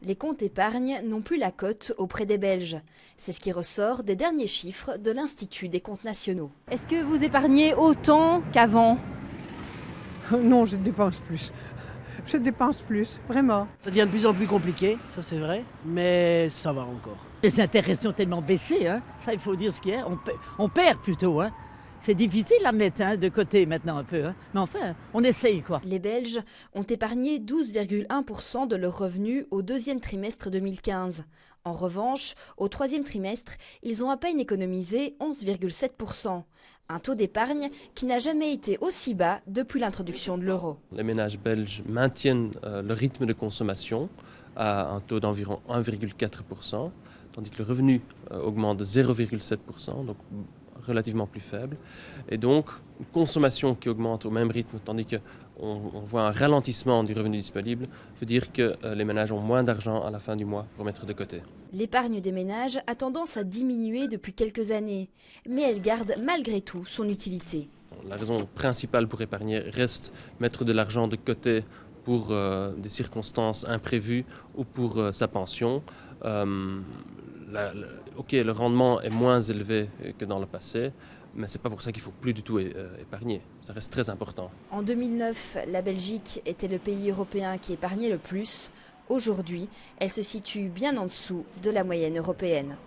Les comptes épargne n'ont plus la cote auprès des Belges. C'est ce qui ressort des derniers chiffres de l'Institut des comptes nationaux. Est-ce que vous épargnez autant qu'avant ? Non, je dépense plus. Je dépense plus, vraiment. Ça devient de plus en plus compliqué, ça c'est vrai, mais ça va encore. Les intérêts sont tellement baissés, hein. Ça il faut dire ce qu'il y a, on perd plutôt. Hein. C'est difficile à mettre de côté maintenant un peu, hein. Mais enfin, on essaye quoi. Les Belges ont épargné 12,1% de leurs revenus au deuxième trimestre 2015. En revanche, au troisième trimestre, ils ont à peine économisé 11,7%. Un taux d'épargne qui n'a jamais été aussi bas depuis l'introduction de l'euro. Les ménages belges maintiennent le rythme de consommation à un taux d'environ 1,4%, tandis que le revenu augmente de 0,7%, donc relativement plus faible. Et donc, une consommation qui augmente au même rythme, tandis qu'on voit un ralentissement du revenu disponible, veut dire que les ménages ont moins d'argent à la fin du mois pour mettre de côté. L'épargne des ménages a tendance à diminuer depuis quelques années, mais elle garde malgré tout son utilité. La raison principale pour épargner reste mettre de l'argent de côté pour des circonstances imprévues ou pour sa pension. Le rendement est moins élevé que dans le passé, mais ce n'est pas pour ça qu'il ne faut plus du tout épargner. Ça reste très important. En 2009, la Belgique était le pays européen qui épargnait le plus. Aujourd'hui, elle se situe bien en dessous de la moyenne européenne.